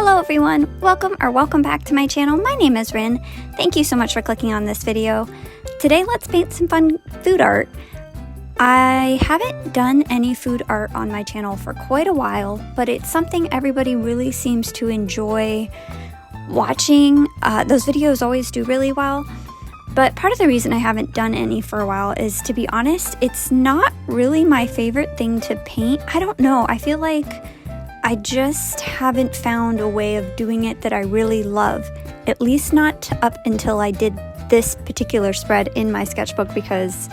Hello everyone, welcome back to my channel. My name is Rin. Thank you so much for clicking on this video. Today let's paint some fun food art. I haven't done any food art on my channel for quite a while, but it's something everybody really seems to enjoy watching. Those videos always do really well, but part of the reason I haven't done any for a while is, to be honest, it's not really my favorite thing to paint. I don't know, I feel like I just haven't found a way of doing it that I really love, at least not up until I did this particular spread in my sketchbook, because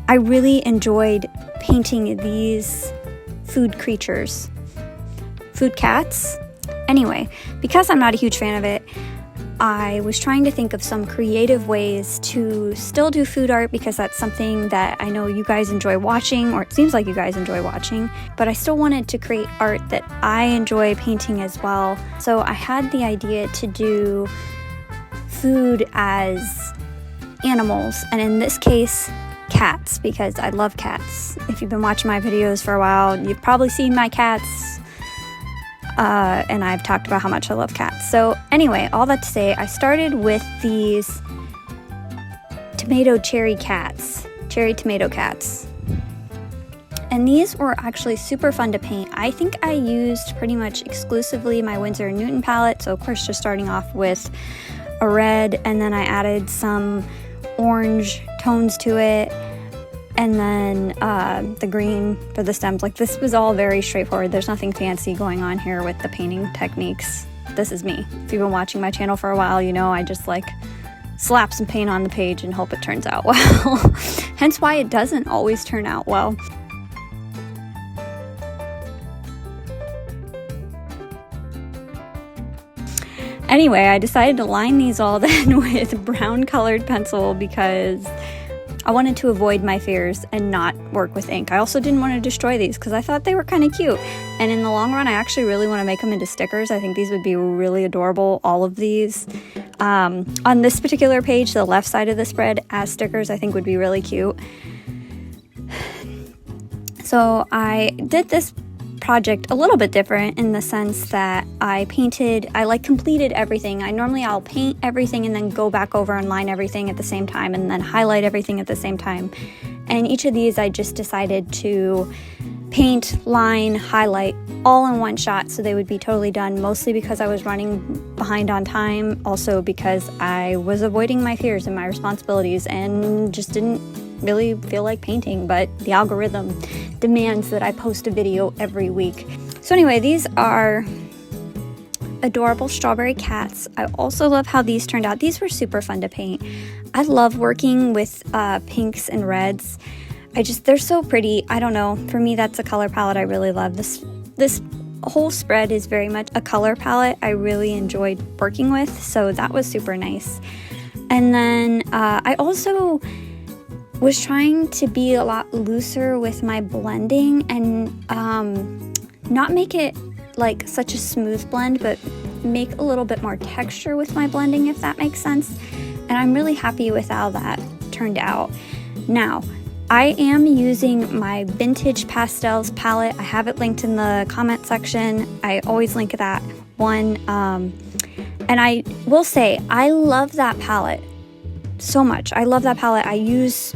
I really enjoyed painting these food creatures, food cats. Anyway, because I'm not a huge fan of it, I was trying to think of some creative ways to still do food art, because that's something that I know you guys enjoy watching, or it seems like you guys enjoy watching, but I still wanted to create art that I enjoy painting as well. So I had the idea to do food as animals, and in this case, cats, because I love cats. If you've been watching my videos for a while, you've probably seen my cats. And I've talked about how much I love cats. So anyway, all that to say, I started with these cherry tomato cats. And these were actually super fun to paint. I think I used pretty much exclusively my Winsor & Newton palette. So of course, just starting off with a red, and then I added some orange tones to it, and then the green for the stems. Like, this was all very straightforward. There's nothing fancy going on here with the painting techniques. This is me. If you've been watching my channel for a while, you know I just like slap some paint on the page and hope it turns out well. Hence why it doesn't always turn out well. Anyway, I decided to line these all then with brown colored pencil, because I wanted to avoid my fears and not work with ink. I also didn't want to destroy these because I thought they were kind of cute. And in the long run, I actually really want to make them into stickers. I think these would be really adorable, all of these. On this particular page, the left side of the spread as stickers, I think would be really cute. So I did this project a little bit different in the sense that I completed everything. I'll paint everything and then go back over and line everything at the same time, and then highlight everything at the same time. And each of these I just decided to paint, line, highlight all in one shot, so they would be totally done, mostly because I was running behind on time, also because I was avoiding my fears and my responsibilities and just didn't really feel like painting, but the algorithm demands that I post a video every week. So anyway, these are adorable strawberry cats. I also love how these turned out. These were super fun to paint. I love working with pinks and reds. They're so pretty. I don't know, for me that's a color palette I really love. This whole spread is very much a color palette I really enjoyed working with, so that was super nice. And then I also was trying to be a lot looser with my blending and not make it like such a smooth blend, but make a little bit more texture with my blending, if that makes sense. And I'm really happy with how that turned out. Now, I am using my Vintage Pastels palette. I have it linked in the comment section. I always link that one. And I will say, I love that palette so much. I love that palette. I use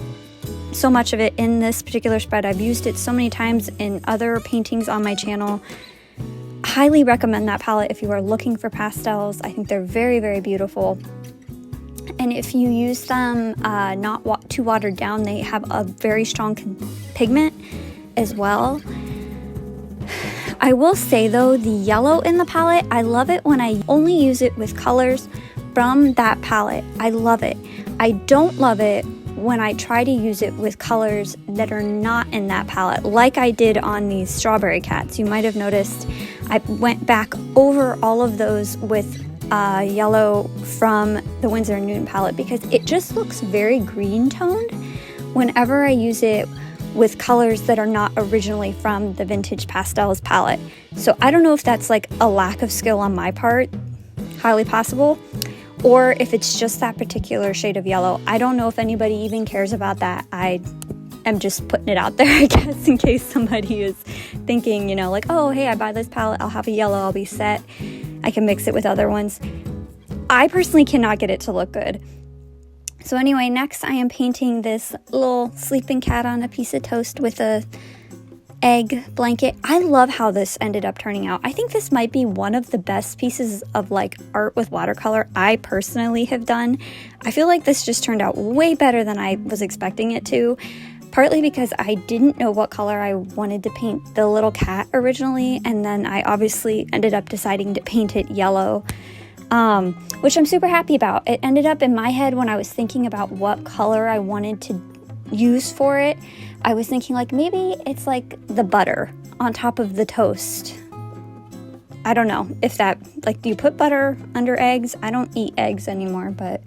so much of it in this particular spread. I've used it so many times in other paintings on my channel. Highly recommend that palette if you are looking for pastels. I think they're very, very beautiful. And if you use them not too watered down, they have a very strong pigment as well. I will say though, the yellow in the palette, I love it when I only use it with colors from that palette. I love it. I don't love it when I try to use it with colors that are not in that palette, like I did on these strawberry cats. You might have noticed I went back over all of those with yellow from the Winsor & Newton palette, because it just looks very green toned whenever I use it with colors that are not originally from the Vintage Pastels palette. So I don't know if that's like a lack of skill on my part, highly possible, or if it's just that particular shade of yellow. I don't know if anybody even cares about that. I am just putting it out there, I guess, in case somebody is thinking, you know, like, oh, hey, I buy this palette, I'll have a yellow, I'll be set. I can mix it with other ones. I personally cannot get it to look good. So anyway, next I am painting this little sleeping cat on a piece of toast with a egg blanket. I love how this ended up turning out. I think this might be one of the best pieces of like art with watercolor I personally have done. I feel like this just turned out way better than I was expecting it to, partly because I didn't know what color I wanted to paint the little cat originally, and then I obviously ended up deciding to paint it yellow, which I'm super happy about. It ended up in my head when I was thinking about what color I wanted to use for it. I was thinking like maybe it's like the butter on top of the toast. I don't know if that, like, do you put butter under eggs? I don't eat eggs anymore, but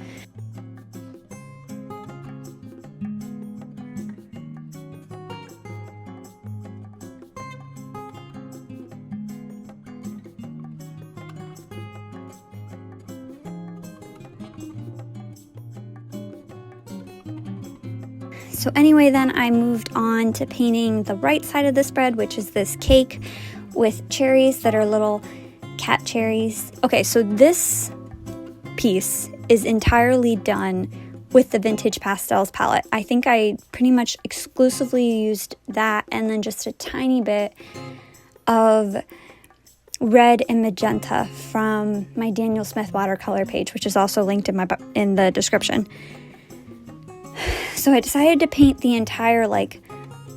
so anyway, then I moved on to painting the right side of the spread, which is this cake with cherries that are little cat cherries. Okay, so this piece is entirely done with the Vintage Pastels palette. I think I pretty much exclusively used that, and then just a tiny bit of red and magenta from my Daniel Smith watercolor page, which is also linked in the description. So I decided to paint the entire like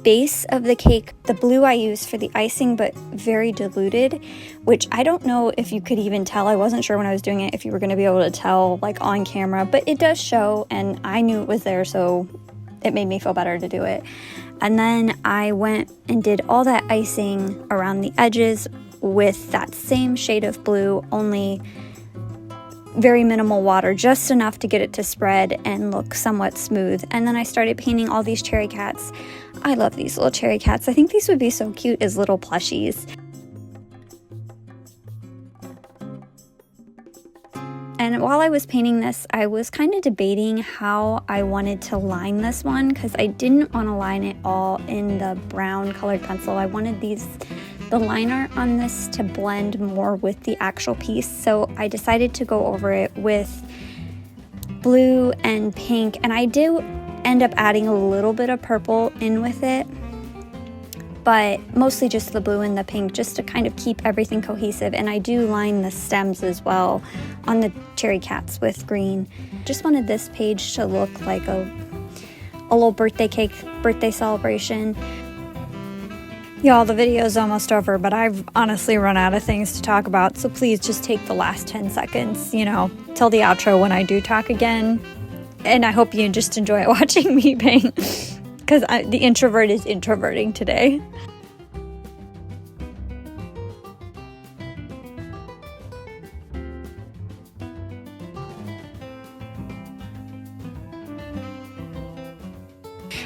base of the cake. The blue I used for the icing, but very diluted, which I don't know if you could even tell. I wasn't sure when I was doing it if you were going to be able to tell like on camera, but it does show, and I knew it was there, so it made me feel better to do it. And then I went and did all that icing around the edges with that same shade of blue, only very minimal water, just enough to get it to spread and look somewhat smooth. And then I started painting all these cherry cats. I love these little cherry cats. I think these would be so cute as little plushies. And while I was painting this, I was kind of debating how I wanted to line this one, because I didn't want to line it all in the brown colored pencil. I wanted the line art on this to blend more with the actual piece, so I decided to go over it with blue and pink, and I do end up adding a little bit of purple in with it, but mostly just the blue and the pink, just to kind of keep everything cohesive. And I do line the stems as well on the cherry cats with green. Just wanted this page to look like a little birthday cake, birthday celebration. Y'all, the video is almost over, but I've honestly run out of things to talk about, so please just take the last 10 seconds, you know, till the outro when I do talk again. And I hope you just enjoy watching me paint, because the introvert is introverting today.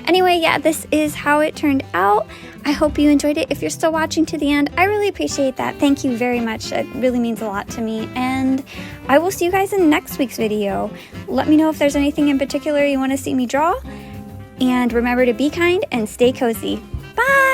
Anyway, yeah, this is how it turned out. I hope you enjoyed it. If you're still watching to the end, I really appreciate that. Thank you very much. It really means a lot to me. And I will see you guys in next week's video. Let me know if there's anything in particular you want to see me draw. And remember to be kind and stay cozy. Bye!